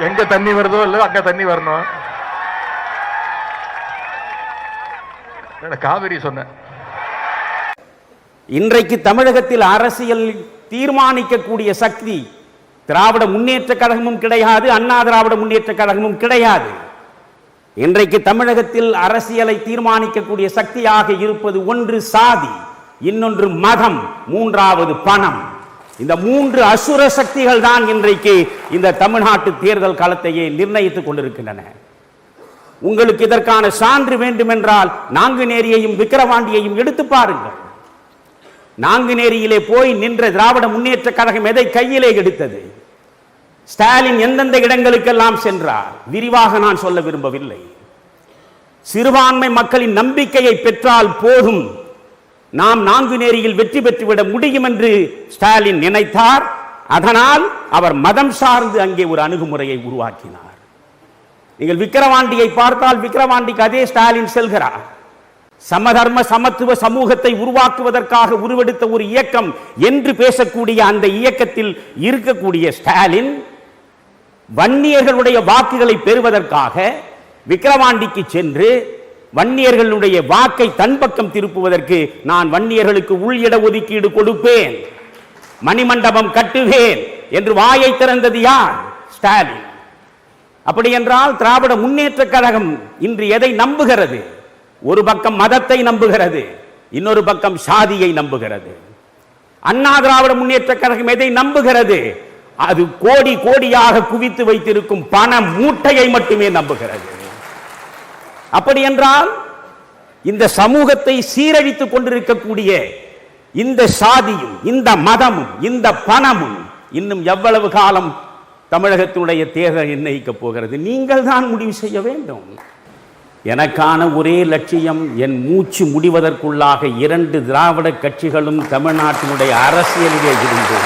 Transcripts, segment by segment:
எங்க தண்ணி வருதோ இல்ல அங்க தண்ணி வரணும். காவிரி சொன்ன இன்றைக்கு தமிழகத்தில் அரசியல் தீர்மானிக்கக்கூடிய சக்தி திராவிட முன்னேற்ற கழகமும் கிடையாது, அண்ணா திராவிட முன்னேற்ற கழகமும் கிடையாது. இன்றைக்கு தமிழகத்தில் அரசியலை தீர்மானிக்கக்கூடிய சக்தியாக இருப்பது ஒன்று சாதி, இன்னொன்று மதம், மூன்றாவது பணம். இந்த மூன்று அசுர சக்திகள் தான் இன்றைக்கு இந்த தமிழ்நாட்டு தேர்தல் களத்தையே நிர்ணயித்துக் கொண்டிருக்கின்றன. உங்களுக்கு இதற்கான சான்று வேண்டுமென்றால் நாங்குநேரியையும் விக்கிரவாண்டியையும் எடுத்து பாருங்கள். நாங்குநேரியிலே போய் நின்ற திராவிட முன்னேற்ற கழகம் எதை கையிலே எடுத்தது? ஸ்டாலின் எந்தெந்த இடங்களுக்கெல்லாம் சென்றார்? விரிவாக நான் சொல்ல விரும்பவில்லை. சிறுபான்மை மக்களின் நம்பிக்கையை பெற்றால் போதும், நாம் நாங்குநேரியில் வெற்றி பெற்றுவிட முடியும் என்று ஸ்டாலின் நினைத்தார். அதனால் அவர் மதம் சார்ந்து அங்கே ஒரு அணுகுமுறையை உருவாக்கினார். நீங்கள் விக்கிரவாண்டியை பார்த்தால் விக்கிரவாண்டிக்கு அதே ஸ்டாலின் செல்கிறார். சமதர்ம சமத்துவ சமூகத்தை உருவாக்குவதற்காக உருவெடுத்த ஒரு இயக்கம் என்று பேசக்கூடிய அந்த இயக்கத்தில் இருக்கக்கூடிய ஸ்டாலின் வன்னியர்களுடைய வாக்குகளை பெறுவதற்காக விக்கிரவாண்டிக்கு சென்று வன்னியர்களுடைய வாக்கை தன் பக்கம் திருப்புவதற்கு நான் வன்னியர்களுக்கு உள் இட ஒதுக்கீடு கொடுப்பேன், மணிமண்டபம் கட்டுவேன் என்று வாயை திறந்தது யார்? ஸ்டாலின். அப்படி என்றால் திராவிட முன்னேற்ற கழகம் இன்று எதை நம்புகிறது? ஒரு பக்கம் மதத்தை நம்புகிறது, இன்னொரு பக்கம் சாதியை நம்புகிறது. அண்ணா திராவிட முன்னேற்ற கழகம் எதை நம்புகிறது? அது கோடி கோடியாக குவித்து வைத்திருக்கும் பண மூட்டையை மட்டுமே நம்புகிறது. அப்படி என்றால் இந்த சமூகத்தை சீரழித்துக் கொண்டிருக்கக்கூடிய இந்த சாதியும் இந்த மதமும் இந்த பணமும் இன்னும் எவ்வளவு காலம் தமிழகத்தினுடைய தேர்தல் நிர்ணயிக்கப் போகிறது? நீங்கள் தான் முடிவு செய்ய வேண்டும். எனக்கான ஒரே லட்சியம், என் மூச்சு முடிவதற்குள்ளாக 2 திராவிட கட்சிகளும் தமிழ்நாட்டினுடைய அரசியலிலே இருந்து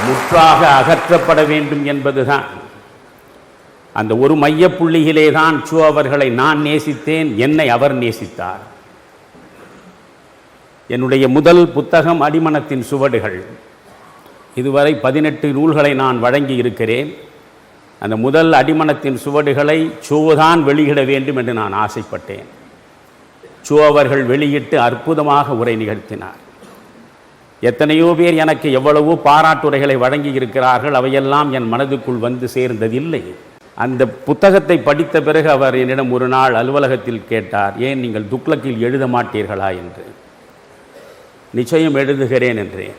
முற்றாக அகற்றப்பட வேண்டும் என்பதுதான். அந்த ஒரு மையப்புள்ளியிலே தான் சோ அவர்களை நான் நேசித்தேன், என்னை அவர் நேசித்தார். என்னுடைய முதல் புத்தகம் அடிமனத்தின் சுவடுகள். இதுவரை 18 நூல்களை நான் வழங்கி இருக்கிறேன். அந்த முதல் அடிமனத்தின் சுவடுகளை சோதான் வெளியிட வேண்டும் என்று நான் ஆசைப்பட்டேன். சோ அவர்கள் வெளியிட்டு அற்புதமாக உரை நிகழ்த்தினார். எத்தனையோ பேர் எனக்கு எவ்வளவோ பாராட்டுரைகளை வழங்கி இருக்கிறார்கள். அவையெல்லாம் என் மனதுக்குள் வந்து சேர்ந்ததில்லை. அந்த புத்தகத்தை படித்த பிறகு அவர் என்னிடம் ஒரு நாள் அலுவலகத்தில் கேட்டார், ஏன் நீங்கள் துக்ளக்கில் எழுத மாட்டீர்களா என்று. நிச்சயம் எழுதுகிறேன் என்றேன்.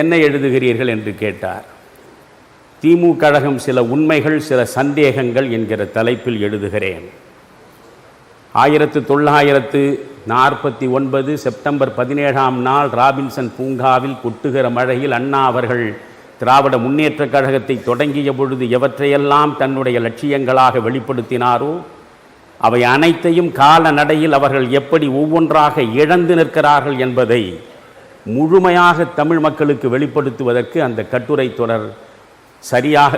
என்ன எழுதுகிறீர்கள் என்று கேட்டார். திமுக கழகம் சில உண்மைகள் சில சந்தேகங்கள் என்கிற தலைப்பில் எழுதுகிறேன். 1949 செப்டம்பர் 17ஆம் நாள் ராபின்சன் பூங்காவில் கொட்டுகிற மழையில் அண்ணா அவர்கள் திராவிட முன்னேற்ற கழகத்தை தொடங்கிய பொழுது எவற்றையெல்லாம் தன்னுடைய லட்சியங்களாக வெளிப்படுத்தினாரோ அவை அனைத்தையும் கால நடையில் அவர்கள் எப்படி ஒவ்வொன்றாக இழந்து நிற்கிறார்கள் என்பதை முழுமையாக தமிழ் மக்களுக்கு வெளிப்படுத்துவதற்கு அந்த கட்டுரை தொடர் சரியாக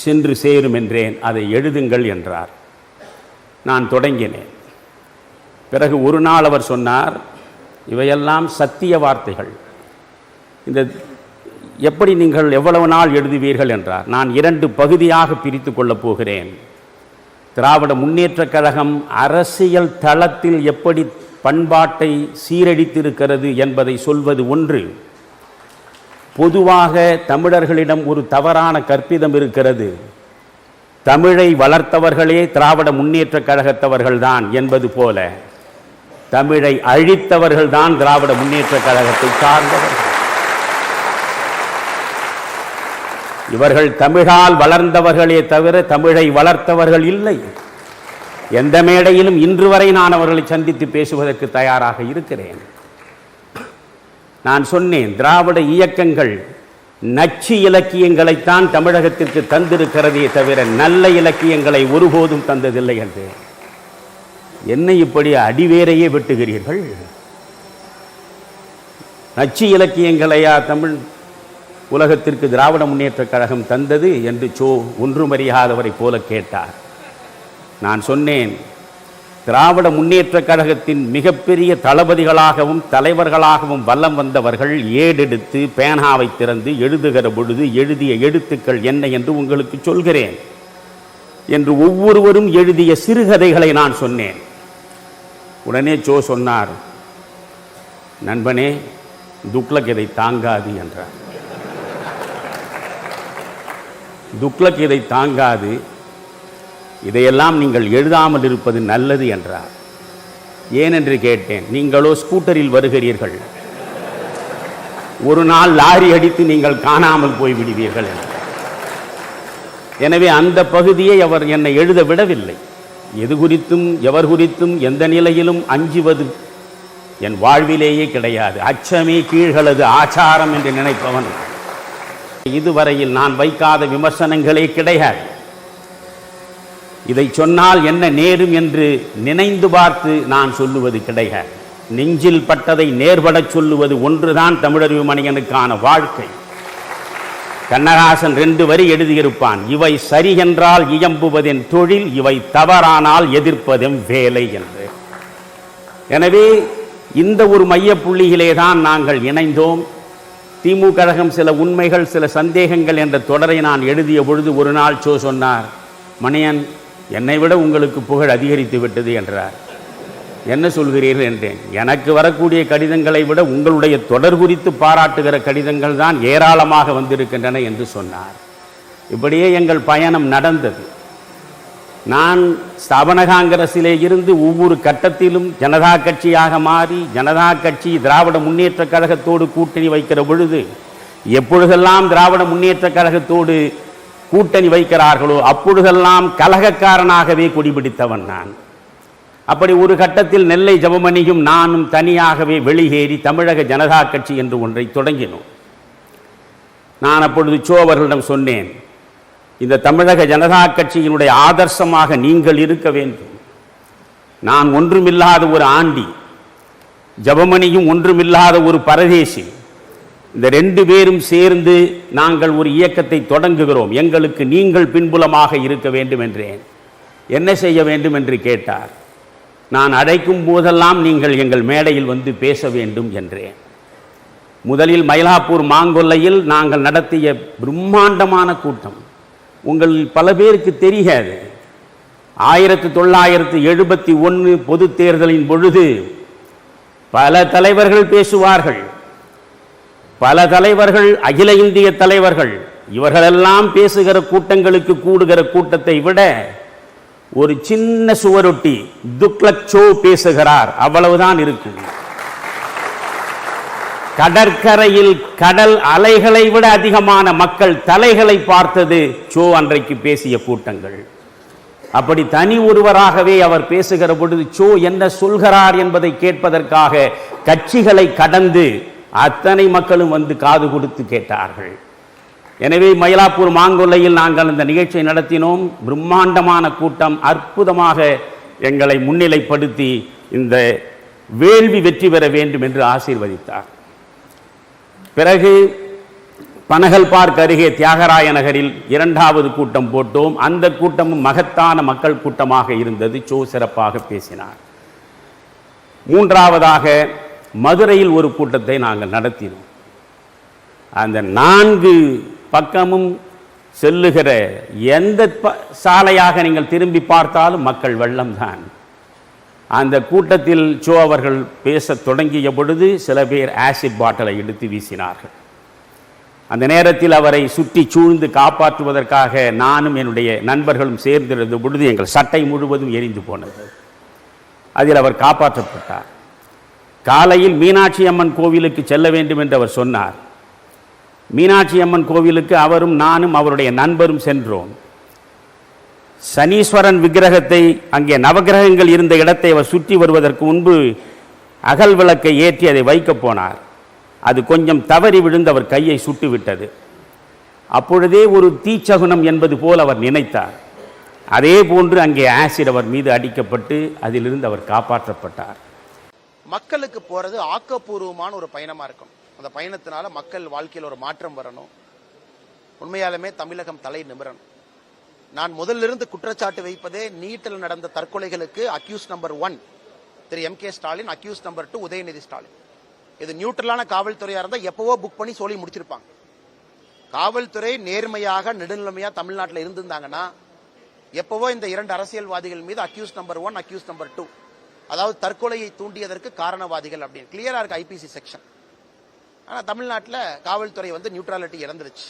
சென்று சேரும் என்றேன். அதை எழுதுங்கள் என்றார். நான் தொடங்கினேன். பிறகு ஒரு நாள் அவர் சொன்னார், இவையெல்லாம் சத்திய வார்த்தைகள், இந்த எப்படி நீங்கள் எவ்வளவு நாள் எழுதுவீர்கள் என்றார். நான் 2 பகுதியாக பிரித்து கொள்ளப் போகிறேன். திராவிட முன்னேற்ற கழகம் அரசியல் தளத்தில் எப்படி பண்பாட்டை சீரழித்திருக்கிறது என்பதை சொல்வது ஒன்று. பொதுவாக தமிழர்களிடம் ஒரு தவறான கற்பிதம் இருக்கிறது, தமிழை வளர்த்தவர்களே திராவிட முன்னேற்ற கழகத்தவர்கள்தான் என்பது போல தமிழை அழித்தவர்கள்தான் திராவிட முன்னேற்ற கழகத்தை சார்ந்தவர்கள். இவர்கள் தமிழால் வளர்ந்தவர்களே தவிர தமிழை வளர்த்தவர்கள் இல்லை. எந்த மேடையிலும் இன்று வரை நான் அவர்களை சந்தித்து பேசுவதற்கு தயாராக இருக்கிறேன். நான் சொன்னேன், திராவிட இயக்கங்கள் நச்சு இலக்கியங்களைத்தான் தமிழகத்திற்கு தந்திருக்கிறதே தவிர நல்ல இலக்கியங்களை ஒருபோதும் தந்ததில்லை என்று. என்னை இப்படி அடிவேரையே வெட்டுகிறீர்கள்? நச்சு இலக்கியங்களையா தமிழ் உலகத்திற்கு திராவிட முன்னேற்ற கழகம் தந்தது என்று ஒன்றுமறியாதவரை போல கேட்டார். நான் சொன்னேன், திராவிட முன்னேற்ற கழகத்தின் மிகப்பெரிய தளபதிகளாகவும் தலைவர்களாகவும் வலம் வந்தவர்கள் ஏடெடுத்து பேனாவை திறந்து எழுதுகிற பொழுது எழுதிய எழுத்துக்கள் என்ன என்று உங்களுக்கு சொல்கிறேன் என்று ஒவ்வொருவரும் எழுதிய சிறுகதைகளை நான் சொன்னேன். உடனே சோ சொன்னார், நண்பனே துக்ளக் இதை தாங்காது என்றார். துக்ளக் இதை தாங்காது, இதையெல்லாம் நீங்கள் எழுதாமல் இருப்பது நல்லது என்றார். ஏனென்று கேட்டேன். நீங்களோ ஸ்கூட்டரில் வருகிறீர்கள், ஒரு நாள் லாரி அடித்து நீங்கள் காணாமல் போய் விடுவீர்கள் என்றார். எனவே அந்த பகுதியை அவர் என்னை எழுத விடவில்லை. எது குறித்தும் எவர் குறித்தும் எந்த நிலையிலும் அஞ்சுவது என் வாழ்விலேயே கிடையாது. அச்சமே கீழ்களது ஆச்சாரம் என்று நினைப்பவன். இதுவரையில் நான் வைக்காத விமர்சனங்களே கிடையாது. இதை சொன்னால் என்ன நேரும் என்று நினைந்து பார்த்து நான் சொல்லுவது கிடையாது. நெஞ்சில் பட்டதை நேர்படச் சொல்லுவது ஒன்றுதான் தமிழறிவு மணியனுக்கான வாழ்க்கை. கண்ணதாசன் 2 வரி எழுதியிருப்பான், இவை சரி என்றால் இயம்புவதென் தொழில், இவை தவறானால் எதிர்ப்பதும் வேலை என்று. எனவே இந்த ஒரு மையப்புள்ளியிலே தான் நாங்கள் இணைந்தோம். திமுக கழகம் சில உண்மைகள் சில சந்தேகங்கள் என்ற தொடரை நான் எழுதிய பொழுது ஒரு நாள் சோ சொன்னார், மணியன் என்னை விட உங்களுக்கு புகழ் அதிகரித்து விட்டது என்றார். என்ன சொல்கிறீர்கள் என்றேன். எனக்கு வரக்கூடிய கடிதங்களை விட உங்களுடைய தொடர் குறித்து பாராட்டுகிற கடிதங்கள் தான் ஏராளமாக வந்திருக்கின்றன என்று சொன்னார். இப்படியே எங்கள் பயணம் நடந்தது. நான் ஸ்தாபன காங்கிரஸிலே இருந்து ஒவ்வொரு கட்டத்திலும் ஜனதா கட்சியாக மாறி, ஜனதா கட்சி திராவிட முன்னேற்ற கழகத்தோடு கூட்டணி வைக்கிற பொழுது, எப்பொழுதெல்லாம் திராவிட முன்னேற்ற கழகத்தோடு கூட்டணி வைக்கிறார்களோ அப்பொழுதெல்லாம் கலகக்காரனாகவே கொடிபிடித்தவன் நான். அப்படி ஒரு கட்டத்தில் நெல்லை ஜெபமணியும் நானும் தனியாகவே வெளியேறி தமிழக ஜனதா கட்சி என்று ஒன்றை தொடங்கினோம். நான் அப்பொழுது சோ அவர்களிடம் சொன்னேன், இந்த தமிழக ஜனதா கட்சியினுடைய ஆதர்சமாக நீங்கள் இருக்க வேண்டும். நான் ஒன்றுமில்லாத ஒரு ஆண்டி, ஜெபமணியும் ஒன்றுமில்லாத ஒரு பரதேசி. இந்த 2 பேரும் சேர்ந்து நாங்கள் ஒரு இயக்கத்தை தொடங்குகிறோம். எங்களுக்கு நீங்கள் பின்புலமாக இருக்க வேண்டும் என்றேன். என்ன செய்ய வேண்டும் என்று கேட்டார். நான் அழைக்கும் போதெல்லாம் நீங்கள் எங்கள் மேடையில் வந்து பேச வேண்டும் என்றேன். முதலில் மயிலாப்பூர் மாங்கொல்லையில் நாங்கள் நடத்திய பிரம்மாண்டமான கூட்டம் உங்கள் பல பேருக்கு தெரியாது. 1971 பொது தேர்தலின் பொழுது பல தலைவர்கள் பேசுவார்கள். பல தலைவர்கள், அகில இந்திய தலைவர்கள், இவர்களெல்லாம் பேசுகிற கூட்டங்களுக்கு கூடுகிற கூட்டத்தை விட ஒரு சின்ன சுவரொட்டி துக்ளக் சோ பேசுகிறார் அவ்வளவுதான் இருக்கும். கடற்கரையில் கடல் அலைகளை விட அதிகமான மக்கள் தலைகளை பார்த்தது சோ அன்றைக்கு பேசிய கூட்டங்கள். அப்படி தனி ஒருவராகவே அவர் பேசுகிற பொழுது சோ என்ன சொல்கிறார் என்பதை கேட்பதற்காக கட்சிகளை கடந்து அத்தனை மக்களும் வந்து காது கொடுத்து கேட்டார்கள். எனவே மயிலாப்பூர் மாங்கொல்லையில் நாங்கள் இந்த நிகழ்ச்சியை நடத்தினோம். பிரம்மாண்டமான கூட்டம் அற்புதமாக எங்களை முன்னிலைப்படுத்தி இந்த வேள்வி வெற்றி பெற வேண்டும் என்று ஆசீர்வதித்தார். பிறகு பனகல் பார்க் அருகே தியாகராய நகரில் 2வது கூட்டம் போட்டோம். அந்த கூட்டமும் மகத்தான மக்கள் கூட்டமாக இருந்தது. சோ சிறப்பாக பேசினார். 3வதாக மதுரையில் ஒரு கூட்டத்தை நாங்கள் நடத்தினோம். அந்த 4 பக்கமும் செல்லுகிற எந்த சாலையாக நீங்கள் திரும்பி பார்த்தாலும் மக்கள் வெள்ளம்தான். அந்த கூட்டத்தில் சோ அவர்கள் பேசத் தொடங்கிய பொழுது சில பேர் ஆசிட் பாட்டிலை எடுத்து வீசினார்கள். அந்த நேரத்தில் அவரை சுற்றி சூழ்ந்து காப்பாற்றுவதற்காக நானும் என்னுடைய நண்பர்களும் சேர்ந்திருந்த பொழுது எங்கள் சட்டை முழுவதும் எரிந்து போனது. அதில் அவர் காப்பாற்றப்பட்டார். காலையில் மீனாட்சி அம்மன் கோவிலுக்கு செல்ல வேண்டும் என்று அவர் சொன்னார். மீனாட்சி அம்மன் கோவிலுக்கு அவரும் நானும் அவருடைய நண்பரும் சென்றோம். சனீஸ்வரன் விக்கிரகத்தை, அங்கே நவகிரகங்கள் இருந்த இடத்தை அவர் சுற்றி வருவதற்கு முன்பு அகல் விளக்கை ஏற்றி அதை வைக்கப் போனார். அது கொஞ்சம் தவறி விழுந்து அவர் கையை சுட்டுவிட்டது. அப்பொழுதே ஒரு தீச்சகுனம் என்பது போல் அவர் நினைத்தார். அதே போன்று அங்கே ஆசிட் அவர் மீது அடிக்கப்பட்டு அதிலிருந்து அவர் காப்பாற்றப்பட்டார். மக்களுக்கு போறது ஆக்கப்பூர்வமான ஒரு பயணமா இருக்கும். அந்த பயணத்தினால மக்கள் வாழ்க்கையில் ஒரு மாற்றம் வரணும். உண்மையாலுமே தமிழகம் தலை நிமிரணும். நான் முதலிலிருந்து குற்றச்சாட்டு வைப்பதே நீட்டில் நடந்த தற்கொலைகளுக்கு அக்யூஸ் நம்பர் 1 திரு M K Stalin, accused number 2 Udhayanidhi Stalin. இது நியூட்ரலான காவல்துறையா இருந்தா எப்பவோ புக் பண்ணி சொல்லி முடிச்சிருப்பாங்க. காவல்துறை நேர்மையாக நெடுநிலைமையா தமிழ்நாட்டில் இருந்திருந்தாங்கன்னா எப்பவோ இந்த 2 அரசியல்வாதிகள் மீது அக்யூஸ் நம்பர் 1, அக்யூஸ் நம்பர் 2, அதாவது தற்கொலையை தூண்டியதற்கு காரணவாதிகள் அப்படின்னு கிளியரா இருக்கு ஐபிசி செக்ஷன். ஆனா தமிழ்நாட்டில் காவல்துறை நியூட்ரலிட்டி இழந்துருச்சு.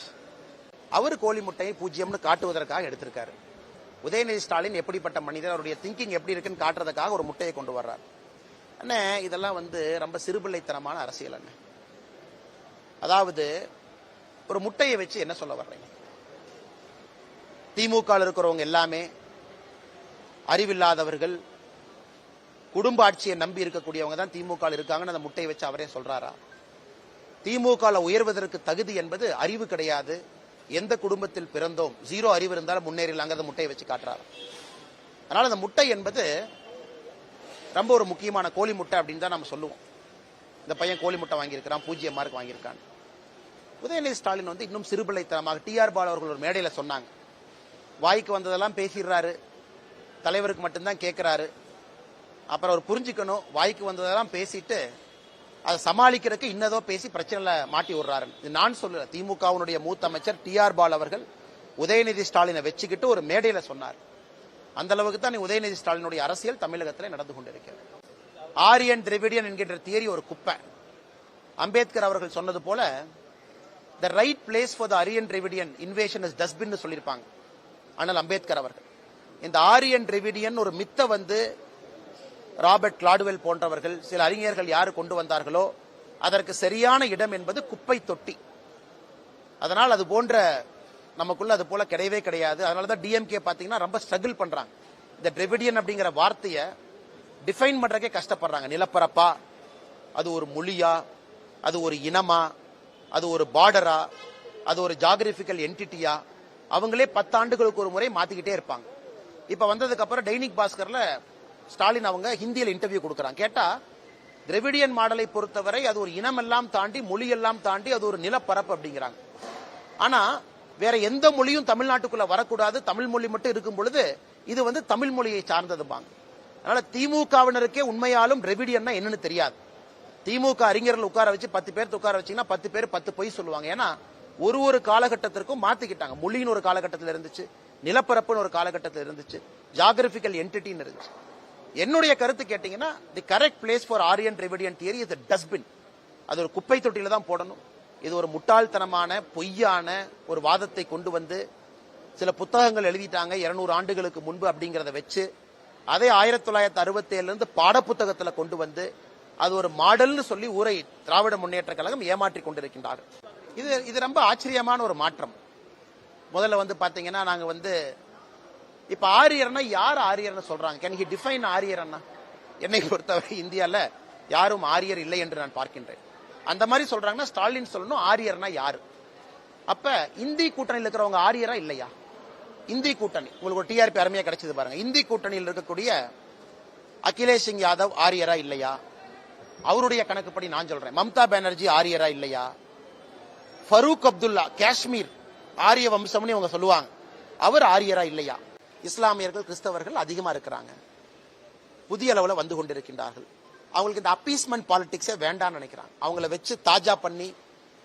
அவர் கோழி முட்டையை பூஜ்யம்னு காட்டுவதற்காக எடுத்திருக்காரு. உதயநிதி ஸ்டாலின் எப்படிப்பட்ட மனிதர், அவருடைய திங்கிங் எப்படி இருக்குன்னு காட்டுறதுக்காக ஒரு முட்டையை கொண்டு வர்றார். அண்ணே இதெல்லாம் ரொம்ப சிறுபிள்ளைத்தனமான அரசியல் அண்ணே. அதாவது ஒரு முட்டையை வச்சு என்ன சொல்ல வர்றீங்க? திமுக இருக்கிறவங்க எல்லாமே அறிவில்லாதவர்கள், குடும்ப ஆட்சியை நம்பி இருக்கக்கூடியவங்க தான் திமுக இருக்காங்கன்னு அந்த முட்டையை வச்சு அவரே சொல்றாரா? திமுக உயர்வதற்கு தகுதி என்பது அறிவு கிடையாது. எந்த குடும்பத்தில் பிறந்தோம், 0 அறிவு இருந்தாலும் முன்னேறலாங்க அந்த முட்டையை வச்சு காட்டுறாரு. அதனால அந்த முட்டை என்பது ரொம்ப ஒரு முக்கியமான கோழி முட்டை அப்படின்னு தான் நம்ம சொல்லுவோம். இந்த பையன் கோழி முட்டை வாங்கியிருக்கிறான், 0 மார்க் வாங்கியிருக்கான். உதயநிதி ஸ்டாலின் இன்னும் சிறுபிள்ளைத்தனமாக டிஆர் பாலு அவர்கள் ஒரு மேடையில் சொன்னாங்க, வாய்க்கு வந்ததெல்லாம் பேசிடுறாரு, தலைவருக்கு மட்டும்தான் கேட்கிறாரு. அப்புறம் அவர் புரிஞ்சுக்கணும், வாய்க்கு வந்ததெல்லாம் பேசிட்டு அதை சமாளிக்கிறதுக்கு இன்னதோ பேசி பிரச்சனையில மாட்டி விடுறாரு. இது நான் சொல்லல, திமுகவினுடைய மூத்த அமைச்சர் டிஆர் பாலு அவர்கள் உதயநிதி ஸ்டாலினை வச்சுக்கிட்டு ஒரு மேடையில சொன்னார். அந்த அளவுக்கு தான் உதயநிதி ஸ்டாலினுடைய அரசியல் தமிழகத்தில் நடந்து கொண்டிருக்கிறது. ஆரியன் திராவிடியன் என்கின்ற தியரி ஒரு குப்பை. அம்பேத்கர் அவர்கள் சொன்னது போல the right place for the Aryan Dravidian invasion is dustbin சொல்லியிருப்பாங்க. ஆனால் அம்பேத்கர் அவர்கள் இந்த ஆரியன் திராவிடியன் ஒரு மித்த ராபர்ட் கிளாடுவெல் போன்றவர்கள், சில அறிஞர்கள் யாரு கொண்டு வந்தார்களோ அதற்கு சரியான இடம் என்பது குப்பை தொட்டி. அதனால் அது போன்ற நமக்குள்ள அது போல கிடையவே கிடையாது. அதனாலதான் டிஎம்கே பாத்தீங்கன்னா ரொம்ப ஸ்ட்ரகிள் பண்றாங்க. இந்த திராவிடியன் அப்படிங்கிற வார்த்தையை டிஃபைன் பண்றதுக்கே கஷ்டப்படுறாங்க. நிலப்பரப்பா, அது ஒரு மொழியா, அது ஒரு இனமா, அது ஒரு பார்டரா, அது ஒரு ஜியோகிராபிக்கல் என்டிட்டியா, அவங்களே 10 ஆண்டுகளுக்கு ஒரு முறை மாத்திக்கிட்டே இருப்பாங்க. இப்ப வந்ததுக்கு அப்புறம் டைனிக் பாஸ்கர்ல ஸ்டாலின் அவங்க ஹிந்தியில் இன்டர்வியூ கொடுக்கறாங்க. கேட்டா திராவிடியன் மாடலை பொறுத்தவரை அது ஒரு இனம் எல்லாம் தாண்டி, மொழி எல்லாம் தாண்டி அது ஒரு நிலப்பரப்பு அப்படிங்கிறாங்க. ஆனா வேற எந்த மொழியும் தமிழ்நாட்டுக்குள்ள வரக்கூடாது, தமிழ் மொழி மட்டும் இருக்கும் பொழுது இது தமிழ் மொழியை சார்ந்ததுபாங்க. அதனால திமுகவினருக்கே உண்மையாலும் திராவிடியன்னா என்னன்னு தெரியாது. திமுக அறிஞர்கள் உட்கார வச்சு 10 பேர் உட்கார வச்சீங்கன்னா 10 பேர் 10 பொய் சொல்லுவாங்க. ஏன்னா ஒரு காலகட்டத்திற்கும் மாத்திக்கிட்டாங்க. மொழின்னு ஒரு காலகட்டத்தில் இருந்துச்சு, நிலப்பரப்புன்னு ஒரு காலகட்டத்தில் இருந்துச்சு, ஜியோகிராபிக்கல் என்டிட்டின்னு இருந்துச்சு. என்னுடைய கருத்து கேட்டீங்கன்னா the correct place for Aryan Dravidian theory is dustbin. அது ஒரு குப்பை தொட்டியில தான் போடணும். இது ஒரு முட்டாள்தனமான பொய்யான ஒரு வாதத்தை கொண்டு வந்து சில புத்தகங்கள் எழுதிட்டாங்க 200 ஆண்டுகளுக்கு முன்பு அப்படிங்கறத வச்சு அதே 1967 இருந்து பாட புத்தகத்துல கொண்டு வந்து அது ஒரு மாடல்னு சொல்லி ஊரை திராவிட முன்னேற்ற கழகம் ஏமாற்றி கொண்டிருக்கின்றார்கள். இது ரொம்ப ஆச்சரியமான ஒரு மாற்றம். முதல்ல பாத்தீங்கன்னா நாங்க இப்ப ஆரியர்னா யார் ஆரியர்னு சொல்றாங்க? கேன் ஹி டிஃபைன் ஆரியர்னா? என்னை பொறுத்தவரை இந்தியால யாரும் ஆரியர் இல்லை என்று நான் பார்க்கின்றேன். அந்த மாதிரி சொல்றாங்கன்னா ஸ்டாலின் சொல்லணும் ஆரியர்னா யாரு. அப்ப இந்தி கூட்டணியில் இருக்கிறவங்க ஆரியரா இல்லையா? இந்தி கூட்டணி உங்களுக்கு ஒரு டிஆர்பி அருமையா கிடைச்சது பாருங்க. இந்தி கூட்டணியில் இருக்கக்கூடிய அகிலேஷ் சிங் யாதவ் ஆரியரா இல்லையா? அவருடைய கணக்குப்படி நான் சொல்றேன். மம்தா பானர்ஜி ஆரியரா இல்லையா? ஃபரூக் அப்துல்லா காஷ்மீர் ஆரிய வம்சம்னு இவங்க சொல்லுவாங்க, அவர் ஆரியரா இல்லையா? இஸ்லாமியர்கள் கிறிஸ்தவர்கள் அதிகமா இருக்கிறாங்க, புதிய அளவுல வந்து கொண்டிருக்கின்றார்கள். அவங்களுக்கு இந்த அப்பீஸ்மெண்ட் பாலிடிக்ஸே வேண்டாம்னு நினைக்கிறாங்க. அவங்கள வச்சு தாஜா பண்ணி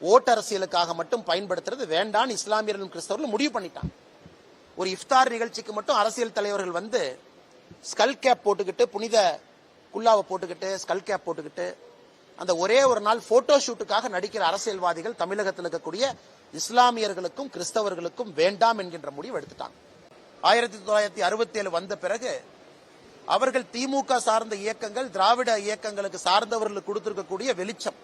ஓட்டு அரசியலுக்காக மட்டும் பயன்படுத்துறது வேண்டான்னு இஸ்லாமியர்களும் கிறிஸ்தவர்களும் முடிவு பண்ணிட்டாங்க. ஒரு இஃப்தார் நிகழ்ச்சிக்கு மட்டும் அரசியல் தலைவர்கள் ஸ்கல் கேப் போட்டுக்கிட்டு, புனித குல்லாவை போட்டுக்கிட்டு, ஸ்கல் கேப் போட்டுக்கிட்டு அந்த ஒரே ஒரு நாள் போட்டோ ஷூட்டுக்காக நடிக்கிற அரசியல்வாதிகள் தமிழகத்தில் இருக்கக்கூடிய இஸ்லாமியர்களுக்கும் கிறிஸ்தவர்களுக்கும் வேண்டாம் என்கின்ற முடிவு எடுத்துட்டாங்க. 1967 வந்த பிறகு அவர்கள் திமுக சார்ந்த இயக்கங்கள் திராவிட இயக்கங்களுக்கு சார்ந்தவர்களுக்கு கொடுத்திருக்கக்கூடிய வெளிச்சம்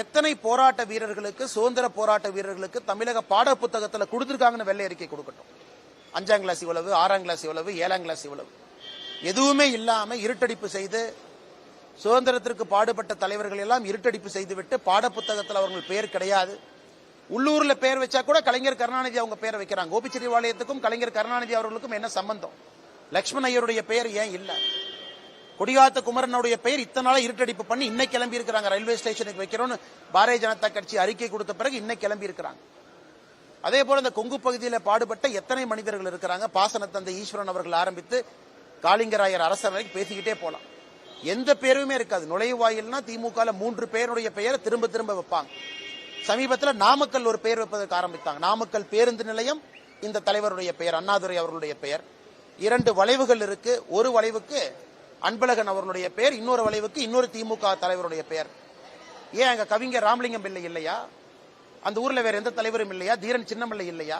எத்தனை போராட்ட வீரர்களுக்கு, சுதந்திர போராட்ட வீரர்களுக்கு தமிழக பாட புத்தகத்தில் கொடுத்திருக்காங்கன்னு வெள்ளை அறிக்கை கொடுக்கட்டும். 5ஆம் கிளாஸ் இவ்வளவு, 6ஆம் கிளாஸ் இவ்வளவு, 7ஆம் கிளாஸ் இவ்வளவு, எதுவுமே இல்லாம இருட்டடிப்பு செய்து சுதந்திரத்திற்கு பாடுபட்ட தலைவர்கள் எல்லாம் இருட்டடிப்பு செய்துவிட்டு பாட புத்தகத்தில் அவர்கள் பெயர் கிடையாது. உள்ளூர்ல பேர் வச்சா கூட கலைஞர் கருணாநிதி அவங்க பேரை வைக்கிறாங்க. கோபிச்செட்டிபாளையத்துக்கும் கலைஞர் கருணாநிதி அவர்களுக்கும் என்ன சம்பந்தம்? லட்சுமண் ஐயருடைய பெயர் ஏன் இல்ல? கொடியாத்த குமரனுடைய பெயர் இத்தனை நாளா இருட்டடிப்பு பண்ணி இன்னைக்கு கிளம்பி இருக்கிறாங்க. ரயில்வே ஸ்டேஷனுக்கு வைக்கிறோம்னு பாரதிய ஜனதா கட்சி அறிக்கை கொடுத்த பிறகு இன்னைக்கு கிளம்பி இருக்கிறாங்க. அதே போல இந்த கொங்கு பகுதியில் பாடுபட்ட எத்தனை மனிதர்கள் இருக்கிறாங்க. பாசன தந்தை ஈஸ்வரன் அவர்கள் ஆரம்பித்து காளிங்கராயர் அரசர் வரைக்கும் பேசிக்கிட்டே போலாம். எந்த பேருமே இருக்காது. நுழைவாயில்னா திமுக 3 பேருடைய பெயரை திரும்ப திரும்ப வைப்பாங்க. சமீபத்தில் நாமக்கல் ஒரு பெயர் வைப்பதற்கு ஆரம்பித்தாங்க. நாமக்கல் பேருந்து நிலையம் இந்த தலைவருடைய பெயர், அண்ணாதுரை அவர்களுடைய பெயர். 2 வளைவுகள் இருக்கு. ஒரு வளைவுக்கு அன்பழகன் அவர்களுடைய பெயர், இன்னொரு வளைவுக்கு இன்னொரு திமுக தலைவருடைய பெயர். ஏன் அங்க கவிஞர் ராமலிங்கம் பிள்ளை இல்லையா? அந்த ஊர்ல வேற எந்த தலைவரும் இல்லையா? தீரன் சின்னமலை இல்லையா?